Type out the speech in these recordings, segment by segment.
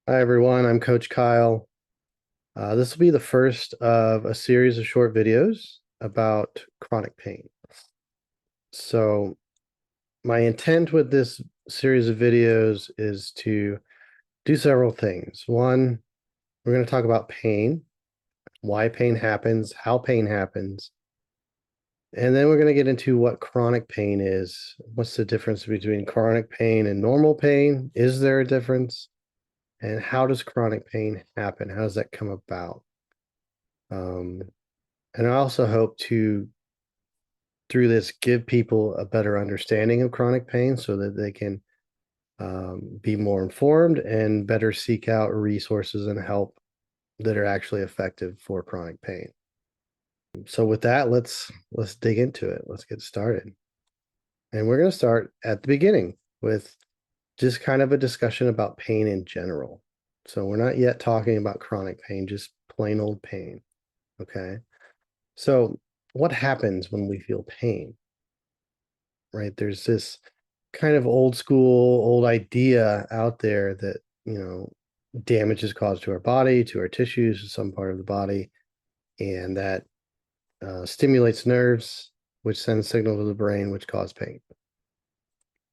Hi, everyone. I'm Coach Kyle. This will be the first of a series of short videos about chronic pain. So, my intent with this series of videos is to do several things. One, we're going to talk about pain, why pain happens, how pain happens, and then we're going to get into what chronic pain is. What's the difference between chronic pain and normal pain? Is there a difference? And how does chronic pain happen? How does that come about? Um, And I also hope to, through this, give people a better understanding of chronic pain so that they can be more informed and better seek out resources and help that are actually effective for chronic pain. So with that, let's dig into it. Let's get started. And we're going to start at the beginning with just kind of a discussion about pain in general. So we're not yet talking about chronic pain, just plain old pain. Okay. So what happens when we feel pain? Right? There's this kind of old school, old idea out there that, damage is caused to our body, to our tissues, to some part of the body, and that stimulates nerves, which send signal to the brain, which cause pain.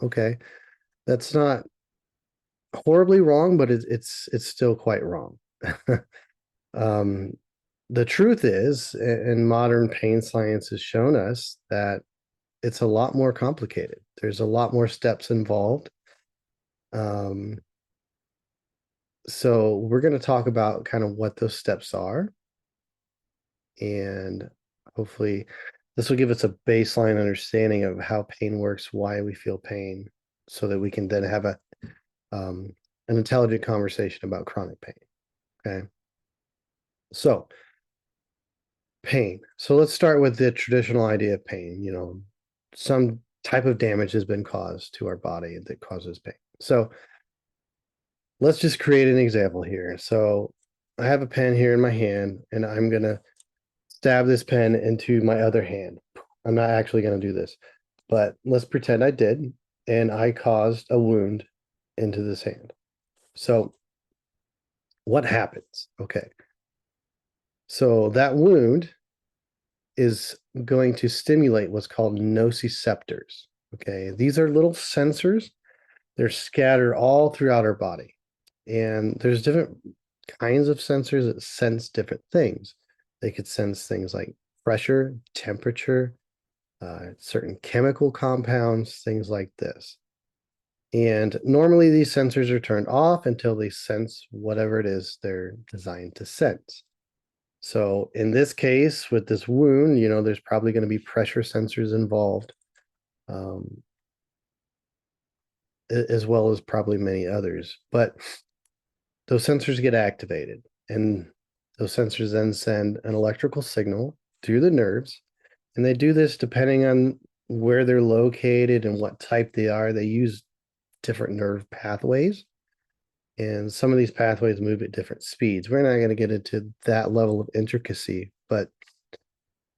Okay, that's not horribly wrong, but it's still quite wrong. um, the truth is, and modern pain science has shown us that it's a lot more complicated. There's a lot more steps involved. Um, so we're going to talk about kind of what those steps are, and hopefully this will give us a baseline understanding of how pain works, why we feel pain, so that we can then have a um, an intelligent conversation about chronic pain. Okay, so pain. So let's start with the traditional idea of pain. Some type of damage has been caused to our body that causes pain. So let's just create an example here. So I have a pen here in my hand, and I'm gonna stab this pen into my other hand. I'm not actually gonna do this, but let's pretend I did, and I caused a wound into this hand. So what happens? Okay. So that wound is going to stimulate what's called nociceptors. Okay. These are little sensors. They're scattered all throughout our body. And there's different kinds of sensors that sense different things. They could sense things like pressure, temperature, certain chemical compounds, things like this. And normally these sensors are turned off until they sense whatever it is they're designed to sense. So in this case, with this wound, there's probably going to be pressure sensors involved, um, as well as probably many others. But those sensors get activated, and those sensors then send an electrical signal through the nerves. And they do this depending on where they're located and what type they are. They use different nerve pathways, and some of these pathways move at different speeds. We're not going to get into that level of intricacy, but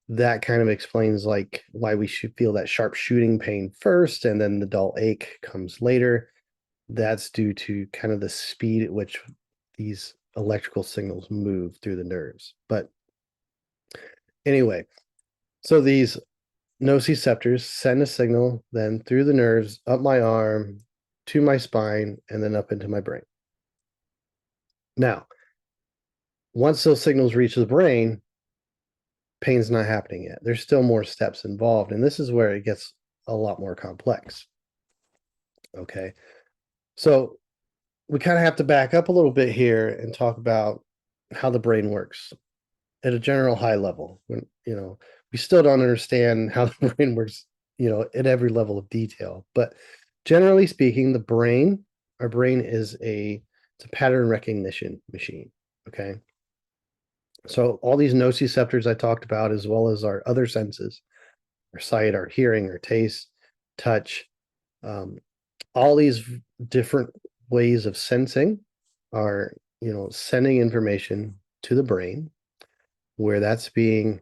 that kind of explains like why we should feel that sharp shooting pain first and then the dull ache comes later. That's due to kind of the speed at which these electrical signals move through the nerves. But anyway, so these nociceptors send a signal then through the nerves up my arm to my spine and then up into my brain. Now, once those signals reach the brain, pain's not happening yet. There's still more steps involved, and this is where it gets a lot more complex. Okay. So we kind of have to back up a little bit here and talk about how the brain works at a general high level. We still don't understand how the brain works, at every level of detail. But generally speaking, our brain it's a pattern recognition machine. Okay. So all these nociceptors I talked about, as well as our other senses, our sight, our hearing, our taste, touch, um, all these different ways of sensing are, sending information to the brain where that's being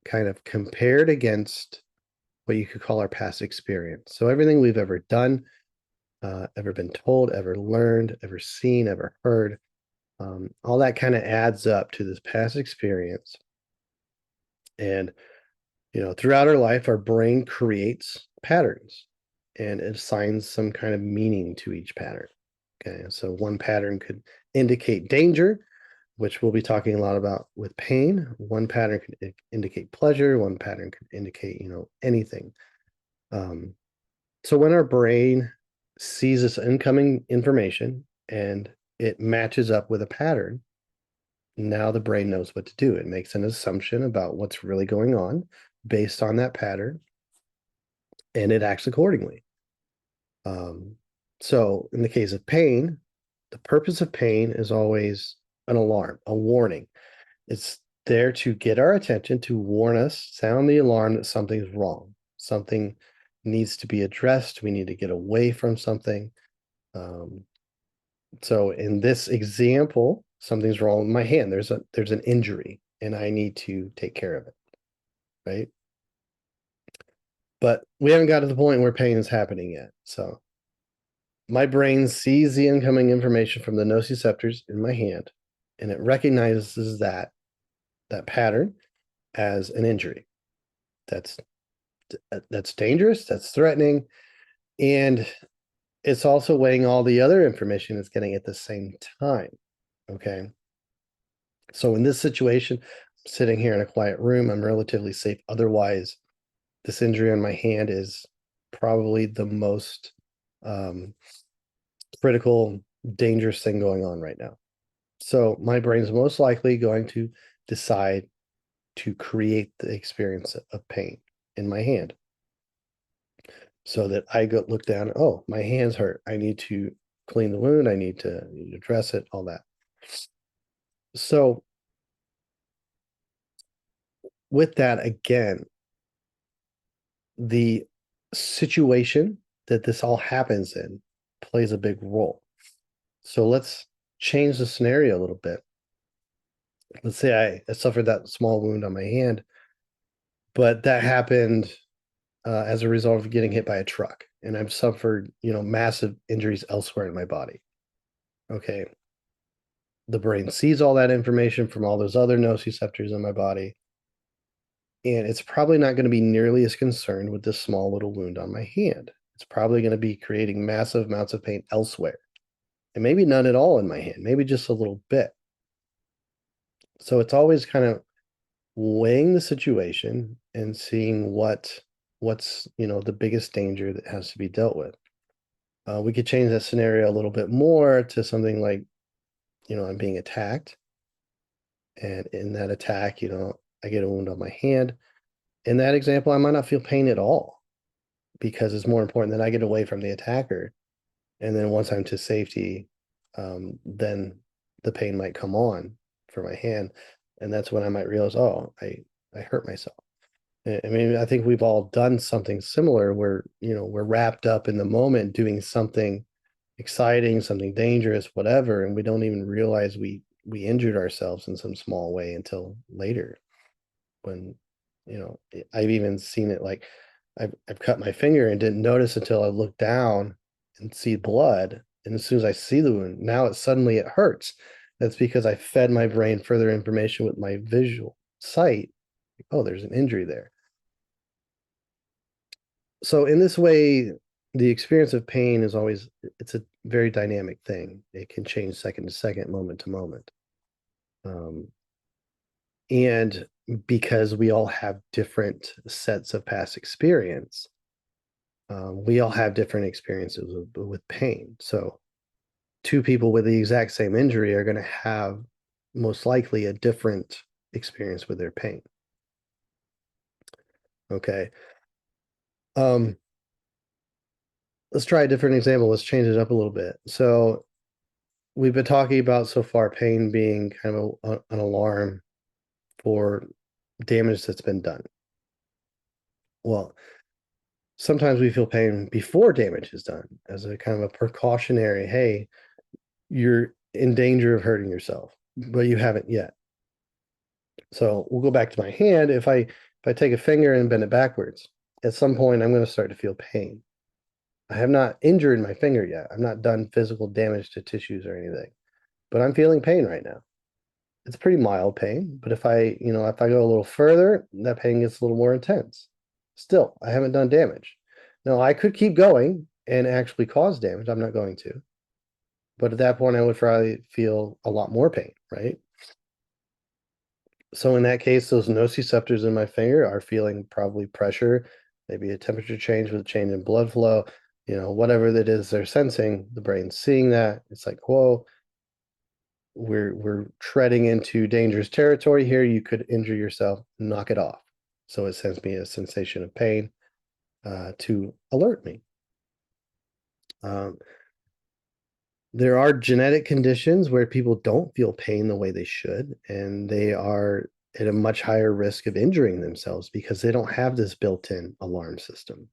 kind of compared against what you could call our past experience. So everything we've ever done, ever been told, ever learned, ever seen, ever heard, All that kind of adds up to this past experience. And, throughout our life, our brain creates patterns and it assigns some kind of meaning to each pattern. Okay. So one pattern could indicate danger, which we'll be talking a lot about with pain. One pattern could indicate pleasure. One pattern could indicate, anything. So when our brain sees this incoming information and it matches up with a pattern, now the brain knows what to do. It makes an assumption about what's really going on based on that pattern, and it acts accordingly. So in the case of pain, the purpose of pain is always an alarm, a warning. It's there to get our attention, to warn us, sound the alarm that something's wrong. Something needs to be addressed. We need to get away from something. So in this example, something's wrong with my hand. There's an injury and I need to take care of it. Right. But we haven't got to the point where pain is happening yet. So my brain sees the incoming information from the nociceptors in my hand, and it recognizes that pattern as an injury. That's dangerous, that's threatening, and it's also weighing all the other information it's getting at the same time. Okay. So in this situation, I'm sitting here in a quiet room, I'm relatively safe. Otherwise, this injury on my hand is probably the most critical, dangerous thing going on right now. So my brain's most likely going to decide to create the experience of pain in my hand so that I go look down, oh, my hand's hurt. I need to clean the wound. I need to address it, all that. So with that, again, the situation that this all happens in plays a big role. So let's change the scenario a little bit. Let's say I suffered that small wound on my hand, but that happened as a result of getting hit by a truck, and I've suffered, massive injuries elsewhere in my body. Okay. The brain sees all that information from all those other nociceptors in my body, and it's probably not going to be nearly as concerned with this small little wound on my hand. It's probably going to be creating massive amounts of pain elsewhere, and maybe none at all in my hand, maybe just a little bit. So it's always kind of weighing the situation and seeing what's the biggest danger that has to be dealt with. We could change that scenario a little bit more to something like, I'm being attacked, and in that attack, I get a wound on my hand. In that example, I might not feel pain at all because it's more important that I get away from the attacker, and then once I'm to safety, then the pain might come on for my hand, and that's when I might realize, oh, I hurt myself. I mean, I think we've all done something similar where, we're wrapped up in the moment doing something exciting, something dangerous, whatever, and we don't even realize we injured ourselves in some small way until later. When, I've even seen it, like I've cut my finger and didn't notice until I looked down and see blood. And as soon as I see the wound, now it hurts. That's because I fed my brain further information with my visual sight. Oh, there's an injury there. So in this way, the experience of pain is always, it's a very dynamic thing. It can change second to second, moment to moment. And because we all have different sets of past experience, we all have different experiences with pain. So two people with the exact same injury are going to have most likely a different experience with their pain. Okay. Let's try a different example. Let's change it up a little bit. So we've been talking about so far pain being kind of an alarm for damage that's been done. Well, sometimes we feel pain before damage is done as a kind of a precautionary, hey, you're in danger of hurting yourself, but you haven't yet. So we'll go back to my hand. If I take a finger and bend it backwards, at some point I'm going to start to feel pain. I have not injured my finger yet. I've not done physical damage to tissues or anything. but I'm feeling pain right now. It's pretty mild pain, but if I go a little further, that pain gets a little more intense. Still, I haven't done damage. Now, I could keep going and actually cause damage. I'm not going to. But at that point, I would probably feel a lot more pain, right? So in that case, those nociceptors in my finger are feeling probably pressure, maybe a temperature change with a change in blood flow, whatever that is they're sensing, the brain's seeing that. It's like, whoa, we're treading into dangerous territory here. You could injure yourself, knock it off. So it sends me a sensation of pain to alert me. There are genetic conditions where people don't feel pain the way they should, and they are at a much higher risk of injuring themselves because they don't have this built-in alarm system.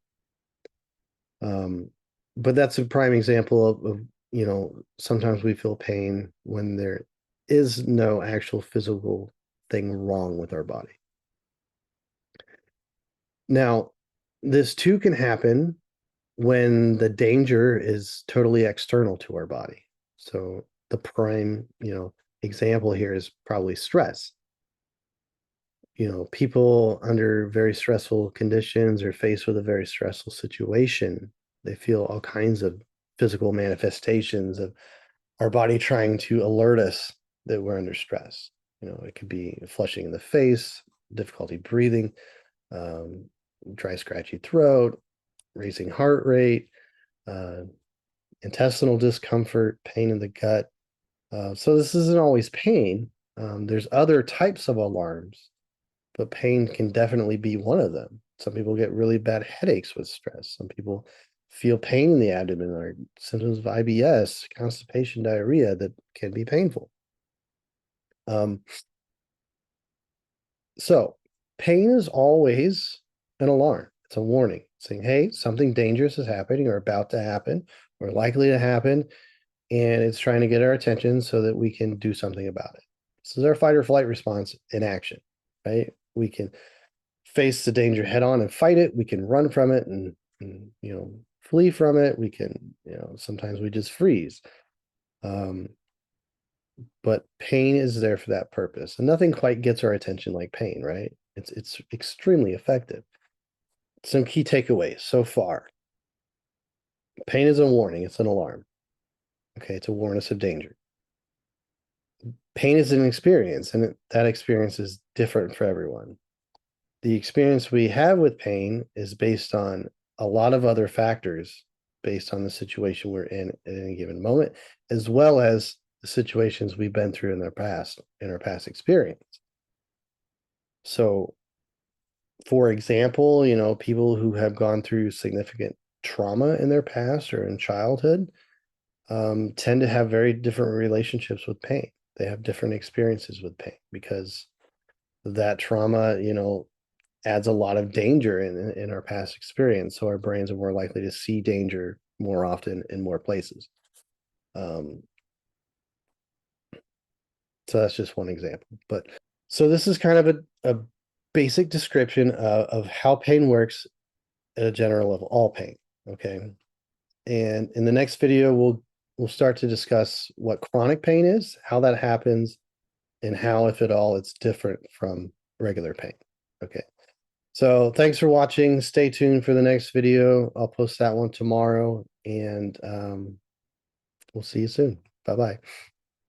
But that's a prime example of sometimes we feel pain when there is no actual physical thing wrong with our body. Now, this too can happen when the danger is totally external to our body. So the prime, example here is probably stress. People under very stressful conditions or faced with a very stressful situation, they feel all kinds of physical manifestations of our body trying to alert us that we're under stress. It could be flushing in the face, difficulty breathing, dry, scratchy throat, raising heart rate, uh, intestinal discomfort, pain in the gut. So this isn't always pain. There's other types of alarms, but pain can definitely be one of them. Some people get really bad headaches with stress. Some people feel pain in the abdomen or symptoms of IBS, constipation, diarrhea that can be painful. So pain is always an alarm. It's a warning saying, hey, something dangerous is happening or about to happen or likely to happen. And it's trying to get our attention so that we can do something about it. This is our fight or flight response in action, right? We can face the danger head on and fight it. We can run from it and flee from it. We can, sometimes we just freeze. But pain is there for that purpose. And nothing quite gets our attention like pain, right? It's extremely effective. Some key takeaways so far. Pain is a warning, it's an alarm. Okay, to warn us of danger. Pain is an experience, and that experience is different for everyone. The experience we have with pain is based on a lot of other factors, based on the situation we're in at any given moment, as well as the situations we've been through in our past experience. So, for example, people who have gone through significant trauma in their past or in childhood tend to have very different relationships with pain. They have different experiences with pain because that trauma, adds a lot of danger in our past experience. So our brains are more likely to see danger more often in more places. So that's just one example. But so this is kind of a basic description of how pain works at a general level, all pain. Okay. And in the next video, we'll start to discuss what chronic pain is, how that happens, and how, if at all, it's different from regular pain. Okay. So thanks for watching. Stay tuned for the next video. I'll post that one tomorrow, and we'll see you soon. Bye-bye.